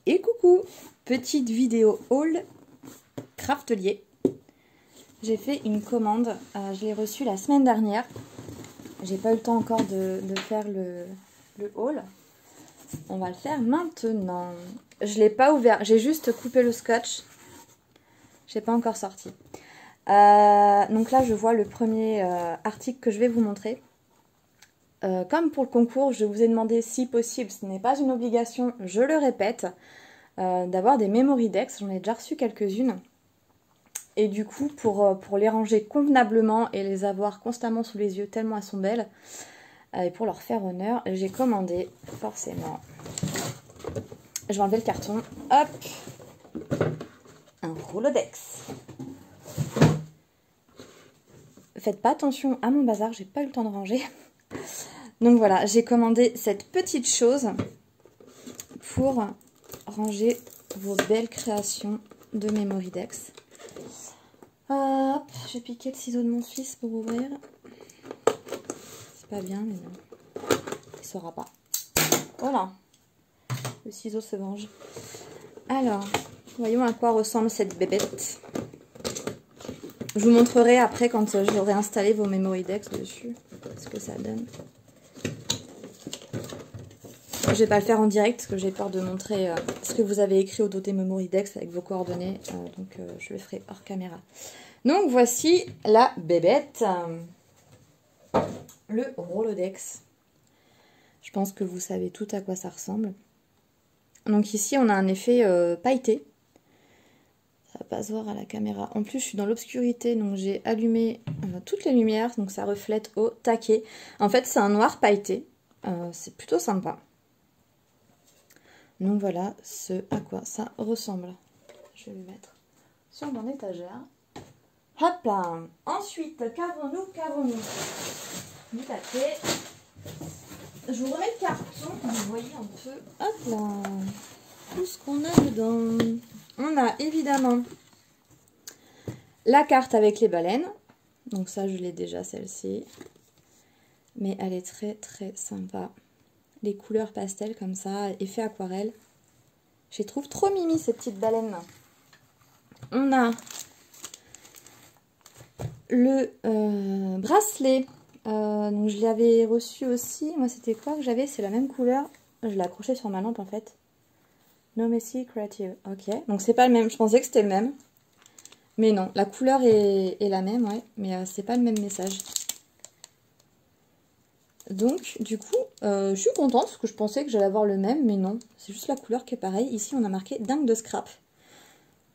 Et coucou, petite vidéo haul Craftelier. J'ai fait une commande, je l'ai reçue la semaine dernière. J'ai pas eu le temps encore de faire le haul. On va le faire maintenant. Je l'ai pas ouvert, j'ai juste coupé le scotch. J'ai pas encore sorti. Donc là, je vois le premier article que je vais vous montrer. Comme pour le concours, je vous ai demandé, si possible, ce n'est pas une obligation, je le répète, d'avoir des memory decks. J'en ai déjà reçu quelques-unes. Et du coup, pour les ranger convenablement et les avoir constamment sous les yeux tellement elles sont belles, et pour leur faire honneur, j'ai commandé forcément. Je vais enlever le carton. Hop, un Rolodex. Faites pas attention à mon bazar, j'ai pas eu le temps de ranger. Donc voilà, j'ai commandé cette petite chose pour ranger vos belles créations de memory decks. Hop, j'ai piqué le ciseau de mon fils pour ouvrir. C'est pas bien, mais non. Il saura pas. Voilà. Le ciseau se venge. Alors, voyons à quoi ressemble cette bébête. Je vous montrerai après quand j'aurai installé vos memory decks dessus. Ce que ça donne. Je vais pas le faire en direct parce que j'ai peur de montrer ce que vous avez écrit au dos des memory decks avec vos coordonnées. Donc je le ferai hors caméra. Donc voici la bébête. Le Rolodex. Je pense que vous savez tout à quoi ça ressemble. Donc ici on a un effet pailleté. Ça va pas se voir à la caméra. En plus je suis dans l'obscurité donc j'ai allumé toutes les lumières. Donc ça reflète au taquet. En fait c'est un noir pailleté. C'est plutôt sympa. Donc voilà ce à quoi ça ressemble. Je vais le mettre sur mon étagère. Hop là. Ensuite, qu'avons-nous du papier. Je vous remets le carton. Vous voyez un peu. Hop là. Tout ce qu'on a dedans. On a évidemment la carte avec les baleines. Donc ça, je l'ai déjà celle-ci. Mais elle est très très sympa. Les couleurs pastel comme ça, effet aquarelle. Je les trouve trop mimi ces petites baleines. On a le bracelet. Donc je l'avais reçu aussi. Moi c'était quoi que j'avais? C'est la même couleur. Je l'ai accroché sur ma lampe en fait. No Messy Creative. Ok. Donc c'est pas le même. Je pensais que c'était le même. Mais non. La couleur est la même, ouais. Mais c'est pas le même message. Donc, du coup, je suis contente parce que je pensais que j'allais avoir le même, mais non. C'est juste la couleur qui est pareille. Ici, on a marqué dingue de scrap.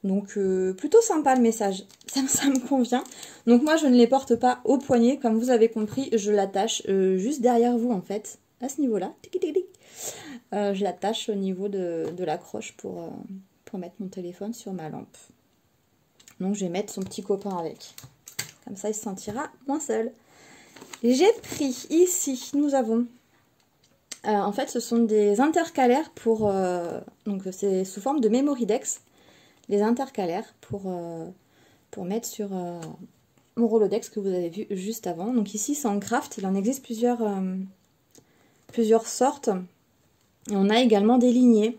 Donc, plutôt sympa le message. Ça me convient. Donc, moi, je ne les porte pas au poignet. Comme vous avez compris, je l'attache juste derrière vous, en fait. À ce niveau-là. Je l'attache au niveau de l'accroche pour mettre mon téléphone sur ma lampe. Donc, je vais mettre son petit copain avec. Comme ça, il se sentira moins seul. J'ai pris ici, nous avons, en fait ce sont des intercalaires pour, donc c'est sous forme de memory decks, des intercalaires pour mettre sur mon Rolodex que vous avez vu juste avant. Donc ici c'est en craft, il en existe plusieurs sortes, et on a également des lignées.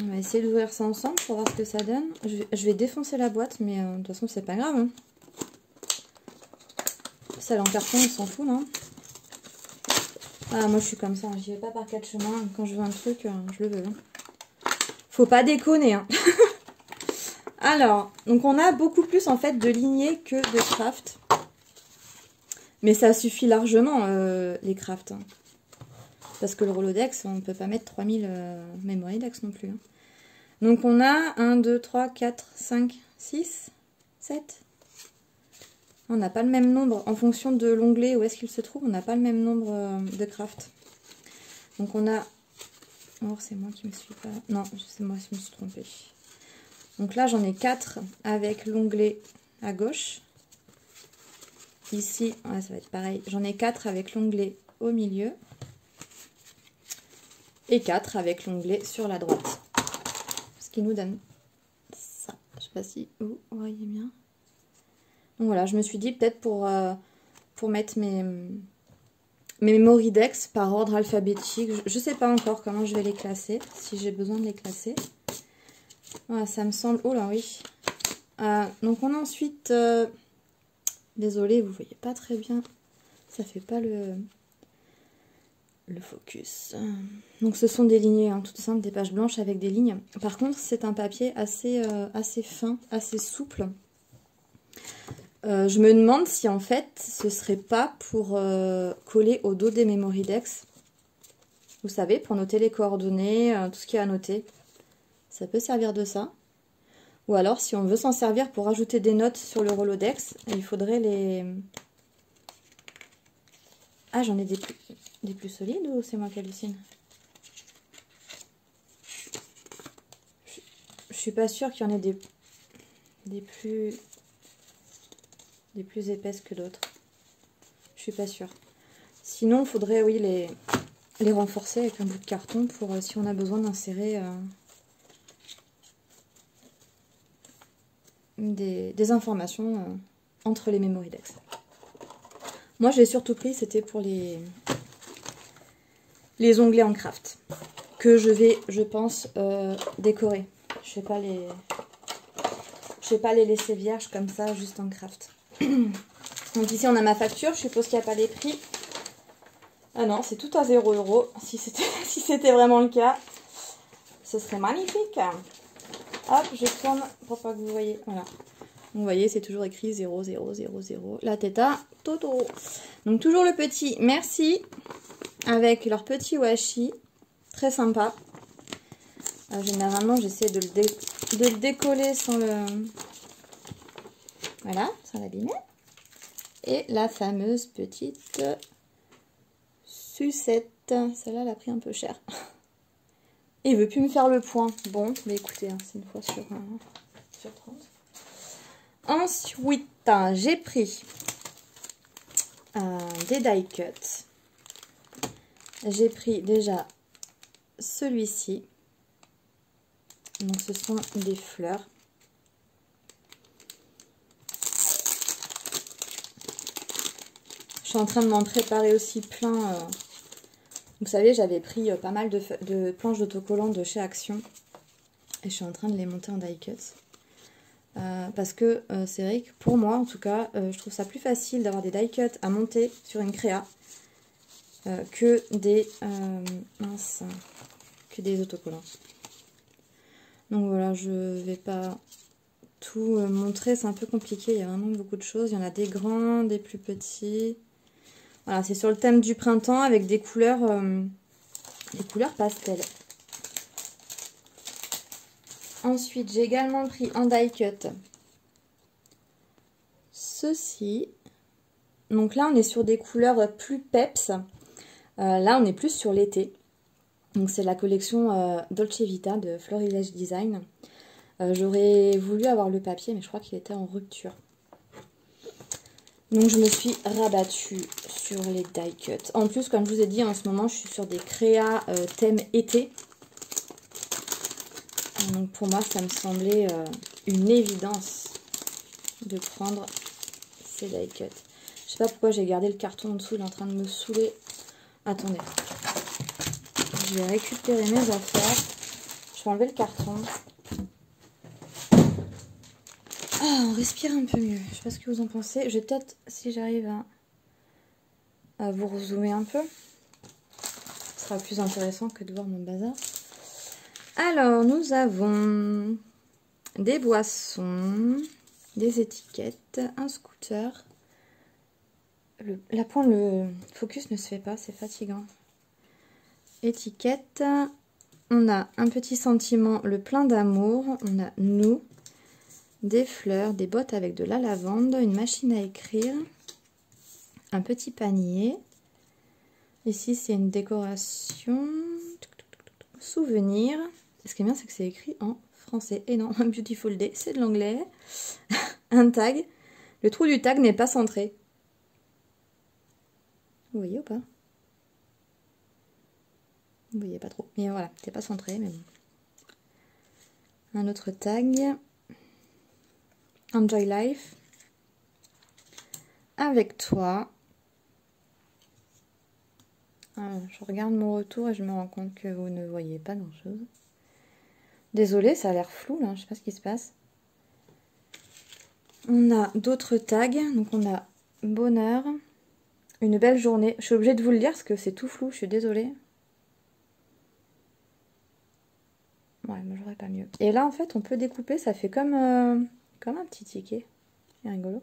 On va essayer d'ouvrir ça ensemble pour voir ce que ça donne. Je vais défoncer la boîte, mais de toute façon c'est pas grave, hein. Celle en carton, on s'en fout, non? Ah, moi je suis comme ça, j'y vais pas par quatre chemins. Quand je veux un truc, je le veux. Hein. Faut pas déconner. Hein. Alors, donc on a beaucoup plus en fait de lignées que de craft. Mais ça suffit largement, les crafts. Hein. Parce que le Rolodex, on ne peut pas mettre 3000 memory decks non plus. Hein. Donc on a 1, 2, 3, 4, 5, 6, 7... On n'a pas le même nombre, en fonction de l'onglet où est-ce qu'il se trouve, on n'a pas le même nombre de craft. Donc on a... Oh, c'est moi qui me suis pas... Non, c'est moi qui me suis trompée. Donc là, j'en ai 4 avec l'onglet à gauche. Ici, ouais, ça va être pareil. J'en ai 4 avec l'onglet au milieu. Et 4 avec l'onglet sur la droite. Ce qui nous donne ça. Je ne sais pas si vous voyez bien. Donc voilà, je me suis dit peut-être pour mettre mes Memoridex par ordre alphabétique. Je sais pas encore comment je vais les classer, si j'ai besoin de les classer. Voilà, ça me semble... Oh là, oui. Donc on a ensuite... Désolée, vous voyez pas très bien. Ça fait pas le focus. Donc ce sont des lignées, hein, toutes simples, des pages blanches avec des lignes. Par contre, c'est un papier assez fin, assez souple. Je me demande si en fait, ce serait pas pour coller au dos des Memoridex. Vous savez, pour noter les coordonnées, tout ce qu'il y a à noter. Ça peut servir de ça. Ou alors, si on veut s'en servir pour ajouter des notes sur le Rolodex, il faudrait les... Ah, j'en ai des plus solides ou c'est moi qui hallucine? Je suis pas sûre qu'il y en ait des plus épaisses que d'autres. Je suis pas sûre. Sinon, il faudrait, oui, les renforcer avec un bout de carton pour si on a besoin d'insérer des informations entre les Memoridex. Moi, je l'ai surtout pris, c'était pour les onglets en craft que je vais, je pense, décorer. Je vais pas les laisser vierges comme ça, juste en craft. Donc ici, on a ma facture. Je suppose qu'il n'y a pas les prix. Ah non, c'est tout à 0 €. Si c'était vraiment le cas, ce serait magnifique. Hop, je tourne pour pas que vous voyez. Voilà. Vous voyez, c'est toujours écrit 0, 0, 0, 0. La teta, Toto. Donc toujours le petit merci avec leur petit washi. Très sympa. Généralement, j'essaie de le décoller sans le... Voilà, sans l'abîmer. Et la fameuse petite sucette. Celle-là, elle a pris un peu cher. Et il veut plus me faire le point. Bon, mais écoutez, hein, c'est une fois sur 30. Ensuite, j'ai pris des die cuts. J'ai pris déjà celui-ci. Donc ce sont des fleurs. Je suis en train de m'en préparer aussi plein. Vous savez, j'avais pris pas mal de planches d'autocollants de chez Action. Et je suis en train de les monter en die cuts. Parce que c'est vrai que pour moi, en tout cas, je trouve ça plus facile d'avoir des die cuts à monter sur une créa que des autocollants. Donc voilà, je vais pas tout montrer, c'est un peu compliqué, il y a vraiment beaucoup de choses. Il y en a des grands, des plus petits. Voilà, c'est sur le thème du printemps avec des couleurs pastel. Ensuite, j'ai également pris en die cut ceci. Donc là, on est sur des couleurs plus peps. Là, on est plus sur l'été. Donc c'est la collection Dolce Vita de Florilège Design. J'aurais voulu avoir le papier, mais je crois qu'il était en rupture. Donc je me suis rabattue sur les die cuts. En plus, comme je vous ai dit, en ce moment, je suis sur des créas thème été. Donc pour moi, ça me semblait une évidence de prendre ces die cuts. Je sais pas pourquoi j'ai gardé le carton en dessous, il est en train de me saouler. Attendez. Je vais récupérer mes affaires. Je vais enlever le carton. Ah, on respire un peu mieux. Je sais pas ce que vous en pensez. Je vais peut-être, si j'arrive à vous rezoomer un peu, ce sera plus intéressant que de voir mon bazar. Alors, nous avons des boissons, des étiquettes, un scooter. Le focus ne se fait pas, c'est fatigant. Étiquette. On a un petit sentiment, le plein d'amour. On a nous, des fleurs, des bottes avec de la lavande, une machine à écrire, un petit panier. Ici, c'est une décoration. Souvenir. Ce qui est bien, c'est que c'est écrit en français. Et non, un Beautiful Day, c'est de l'anglais. Un tag. Le trou du tag n'est pas centré. Vous voyez ou pas? Vous voyez pas trop. Mais voilà, c'est pas centré, mais bon. Un autre tag. Enjoy life. Avec toi. Je regarde mon retour et je me rends compte que vous ne voyez pas grand chose. Désolée, ça a l'air flou là, je sais pas ce qui se passe. On a d'autres tags, donc on a bonheur, une belle journée. Je suis obligée de vous le lire parce que c'est tout flou, je suis désolée. Ouais, moi j'aurais pas mieux. Et là en fait on peut découper, ça fait comme un petit ticket. C'est rigolo.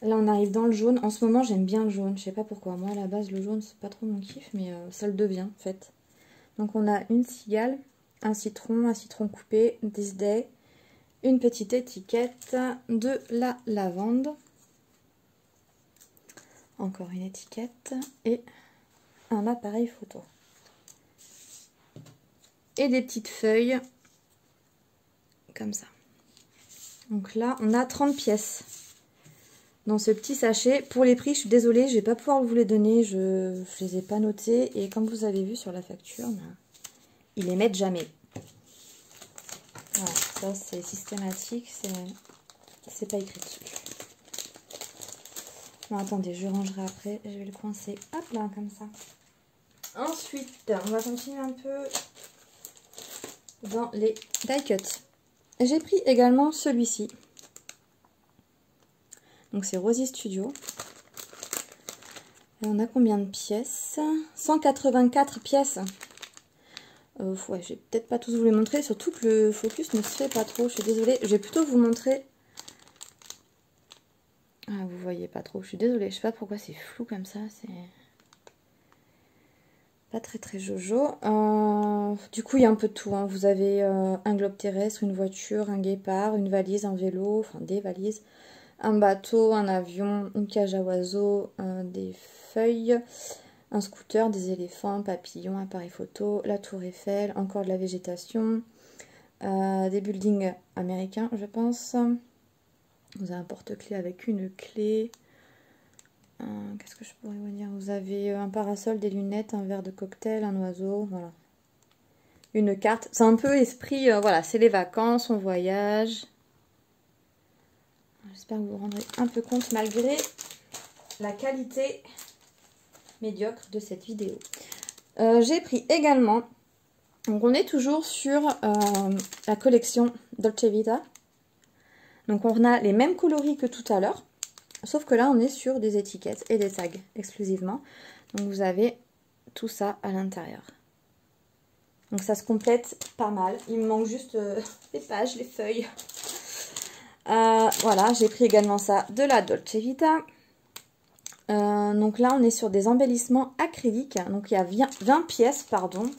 Là on arrive dans le jaune. En ce moment j'aime bien le jaune, je sais pas pourquoi. Moi à la base le jaune c'est pas trop mon kiff, mais ça le devient en fait. Donc on a une cigale, un citron coupé, this day, une petite étiquette, de la lavande, encore une étiquette et un appareil photo. Et des petites feuilles comme ça. Donc là on a 30 pièces dans ce petit sachet. Pour les prix je suis désolée, je vais pas pouvoir vous les donner, je les ai pas notés et comme vous avez vu sur la facture, ils les mettent jamais. Voilà, ça c'est systématique, c'est pas écrit dessus. Bon attendez, je rangerai après, je vais le coincer, hop là, comme ça. Ensuite, on va continuer un peu dans les die cuts. J'ai pris également celui-ci. Donc c'est Rosy Studio. Et on a combien de pièces? 184 pièces. Ouais, je vais peut-être pas tous vous les montrer, surtout que le focus ne se fait pas trop, je suis désolée. Je vais plutôt vous montrer... Ah, vous voyez pas trop, je suis désolée, je sais pas pourquoi c'est flou comme ça, c'est... Pas très jojo. Du coup, il y a un peu de tout, hein. Vous avez un globe terrestre, une voiture, un guépard, une valise, un vélo, enfin des valises, un bateau, un avion, une cage à oiseaux, des feuilles, un scooter, des éléphants, papillons, appareil photo, la tour Eiffel, encore de la végétation, des buildings américains, je pense. Vous avez un porte-clés avec une clé. Qu'est-ce que je pourrais vous dire? Vous avez un parasol, des lunettes, un verre de cocktail, un oiseau, voilà. Une carte. C'est un peu esprit, voilà, c'est les vacances, on voyage. J'espère que vous vous rendrez un peu compte malgré la qualité médiocre de cette vidéo. J'ai pris également, donc on est toujours sur la collection Dolce Vita. Donc on a les mêmes coloris que tout à l'heure. Sauf que là, on est sur des étiquettes et des tags exclusivement. Donc vous avez tout ça à l'intérieur. Donc ça se complète pas mal. Il me manque juste les pages, les feuilles. Voilà, j'ai pris également ça de la Dolce Vita. Donc là, on est sur des embellissements acryliques. Donc il y a 20 pièces, pardon.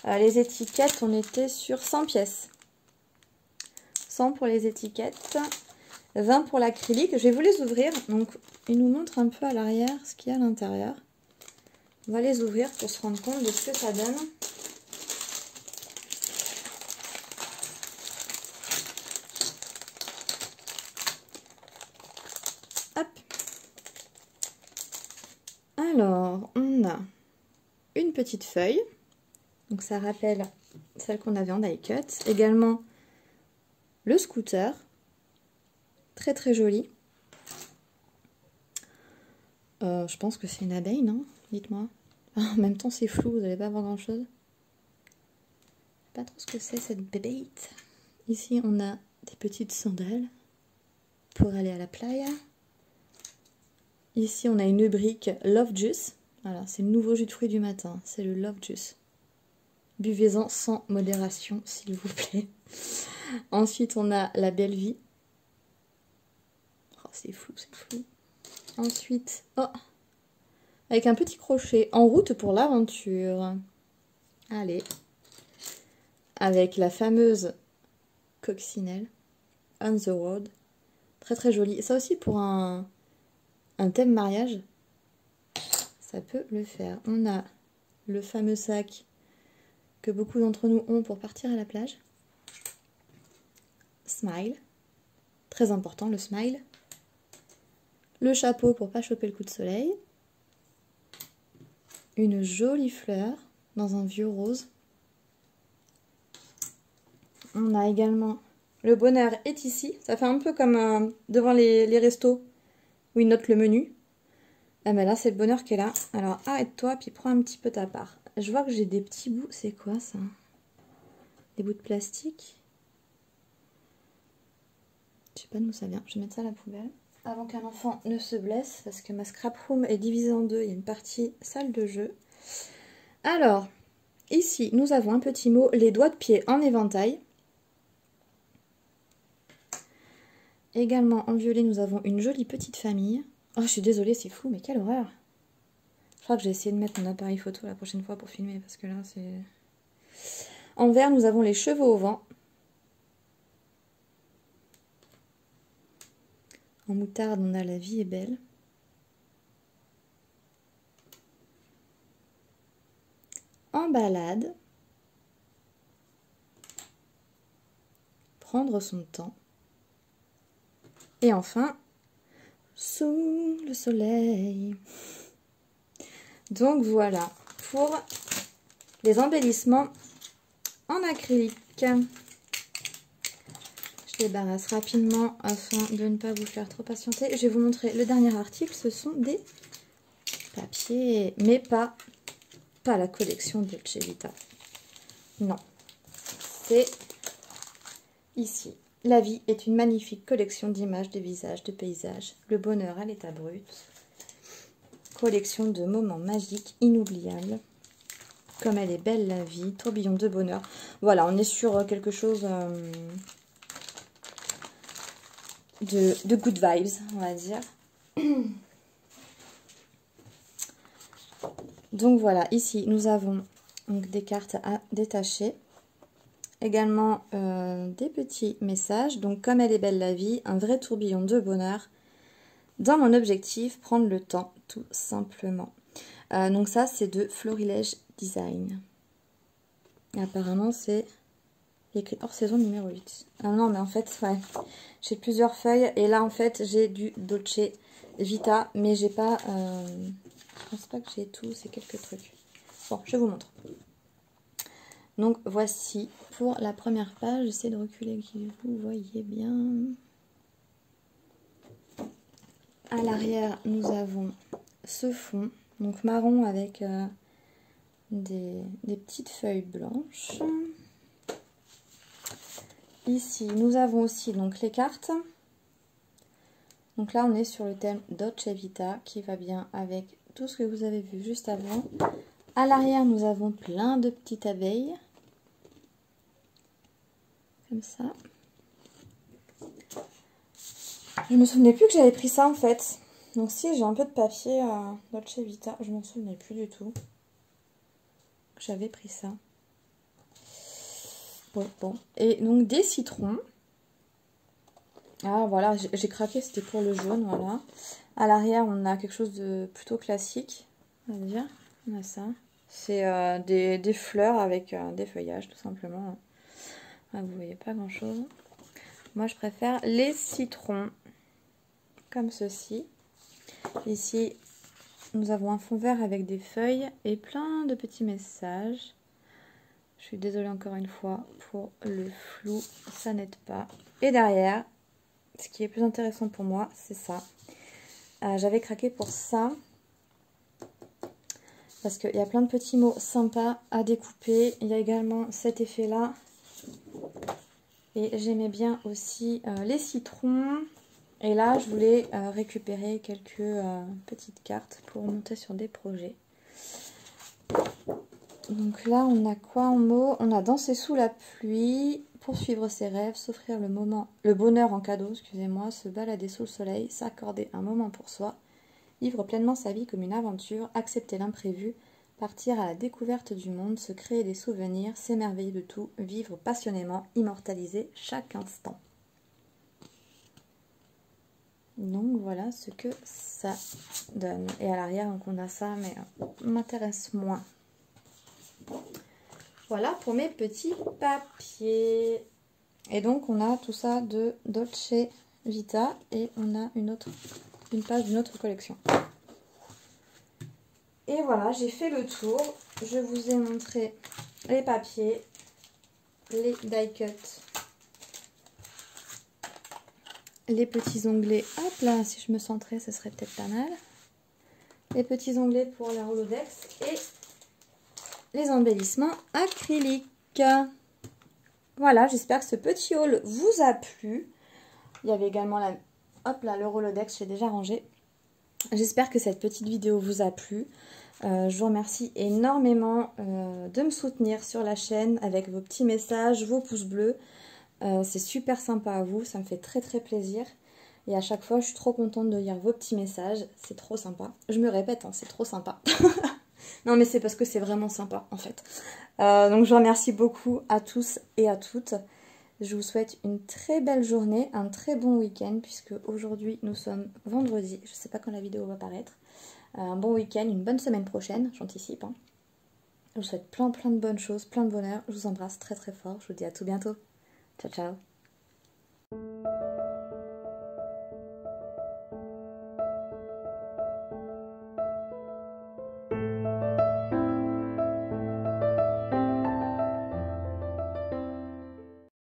Les étiquettes, on était sur 100 pièces. 100 pour les étiquettes. 20 pour l'acrylique. Je vais vous les ouvrir. Donc, il nous montre un peu à l'arrière ce qu'il y a à l'intérieur. On va les ouvrir pour se rendre compte de ce que ça donne. Hop. Alors, on a une petite feuille. Donc, ça rappelle celle qu'on avait en die cut. Également, le scooter. Très joli. Je pense que c'est une abeille, non? Dites-moi. En même temps, c'est flou, vous n'allez pas voir grand-chose. Je sais pas trop ce que c'est, cette bébête. Ici, on a des petites sandales pour aller à la playa. Ici, on a une brique Love Juice. Voilà, c'est le nouveau jus de fruits du matin. C'est le Love Juice. Buvez-en sans modération, s'il vous plaît. Ensuite, on a la Belle Vie. Oh, c'est flou, c'est flou. Ensuite, oh, avec un petit crochet, en route pour l'aventure. Allez. Avec la fameuse coccinelle, On the Road. Très joli. Ça aussi pour un thème mariage, ça peut le faire. On a le fameux sac que beaucoup d'entre nous ont pour partir à la plage. Smile. Très important, le smile. Le chapeau pour pas choper le coup de soleil. Une jolie fleur dans un vieux rose. On a également le bonheur est ici. Ça fait un peu comme devant les restos où ils notent le menu. Ah mais là c'est le bonheur qui est là. Alors arrête-toi puis prends un petit peu ta part. Je vois que j'ai des petits bouts. C'est quoi ça? Des bouts de plastique? Je sais pas d'où ça vient. Je vais mettre ça à la poubelle. Avant qu'un enfant ne se blesse, parce que ma scrap room est divisée en deux. Il y a une partie salle de jeu. Alors, ici, nous avons un petit mot, les doigts de pied en éventail. Également en violet, nous avons une jolie petite famille. Oh, je suis désolée, c'est flou, mais quelle horreur! Je crois que j'ai essayé de mettre mon appareil photo la prochaine fois pour filmer, parce que là, c'est... En vert, nous avons les chevaux au vent. En moutarde, on a la vie est belle. En balade. Prendre son temps. Et enfin, sous le soleil. Donc voilà, pour les embellissements en acrylique. Je débarrasse rapidement afin de ne pas vous faire trop patienter. Je vais vous montrer le dernier article. Ce sont des papiers, mais pas la collection Dolce Vita. Non, c'est ici. La vie est une magnifique collection d'images, de visages, de paysages. Le bonheur à l'état brut. Collection de moments magiques, inoubliables. Comme elle est belle la vie, tourbillon de bonheur. Voilà, on est sur quelque chose de good vibes, on va dire. Donc voilà, ici nous avons donc des cartes à détacher. Également des petits messages. Donc comme elle est belle la vie, un vrai tourbillon de bonheur. Dans mon objectif, prendre le temps, tout simplement. Donc ça, c'est de Florilège Design. Et apparemment, c'est écrit hors saison numéro 8. Ah non, mais en fait, ouais, j'ai plusieurs feuilles. Et là, en fait, j'ai du Dolce Vita. Mais j'ai pas... je pense pas que j'ai tout, c'est quelques trucs. Bon, je vous montre. Donc, voici pour la première page. J'essaie de reculer que vous voyez bien. À l'arrière, nous avons ce fond. Donc, marron avec des petites feuilles blanches. Ici, nous avons aussi donc les cartes. Donc là, on est sur le thème Dolce Vita qui va bien avec tout ce que vous avez vu juste avant. À l'arrière, nous avons plein de petites abeilles. Comme ça. Je me souvenais plus que j'avais pris ça en fait. Donc si, j'ai un peu de papier Dolce Vita. Je m'en souvenais plus du tout que j'avais pris ça. Ouais, bon. Et donc des citrons. Ah voilà, j'ai craqué, c'était pour le jaune, voilà. À l'arrière, on a quelque chose de plutôt classique, on va dire. On a ça. C'est des fleurs avec des feuillages, tout simplement. Ah, vous voyez pas grand chose. Moi, je préfère les citrons, comme ceci. Ici, nous avons un fond vert avec des feuilles et plein de petits messages. Je suis désolée encore une fois pour le flou, ça n'aide pas. Et derrière, ce qui est plus intéressant pour moi, c'est ça. J'avais craqué pour ça. Parce qu'il y a plein de petits mots sympas à découper. Il y a également cet effet-là. Et j'aimais bien aussi les citrons. Et là, je voulais récupérer quelques petites cartes pour monter sur des projets. Donc là, on a quoi en mots? On a danser sous la pluie, poursuivre ses rêves, s'offrir le bonheur en cadeau, excusez-moi, se balader sous le soleil, s'accorder un moment pour soi, vivre pleinement sa vie comme une aventure, accepter l'imprévu, partir à la découverte du monde, se créer des souvenirs, s'émerveiller de tout, vivre passionnément, immortaliser chaque instant. Donc voilà ce que ça donne. Et à l'arrière, donc on a ça, mais m'intéresse moins. Voilà pour mes petits papiers. Et donc on a tout ça de Dolce Vita et on a une page d'une autre collection. Et voilà, j'ai fait le tour. Je vous ai montré les papiers, les die cuts, les petits onglets. Hop là, si je me centrais, ce serait peut-être pas mal. les petits onglets pour la Rolodex et les embellissements acryliques. Voilà, j'espère que ce petit haul vous a plu. Il y avait également la... Hop là, le Rolodex, j'ai déjà rangé. J'espère que cette petite vidéo vous a plu. Je vous remercie énormément de me soutenir sur la chaîne avec vos petits messages, vos pouces bleus. C'est super sympa à vous, ça me fait très très plaisir. Et à chaque fois, je suis trop contente de lire vos petits messages. C'est trop sympa. Je me répète, hein, c'est trop sympa. Non, mais c'est parce que c'est vraiment sympa, en fait. Donc, je vous remercie beaucoup à tous et à toutes. Je vous souhaite une très belle journée, un très bon week-end, puisque aujourd'hui, nous sommes vendredi. Je ne sais pas quand la vidéo va paraître. Un bon week-end, une bonne semaine prochaine, j'anticipe. Hein. Je vous souhaite plein de bonnes choses, plein de bonheur. Je vous embrasse très très fort. Je vous dis à tout bientôt. Ciao, ciao.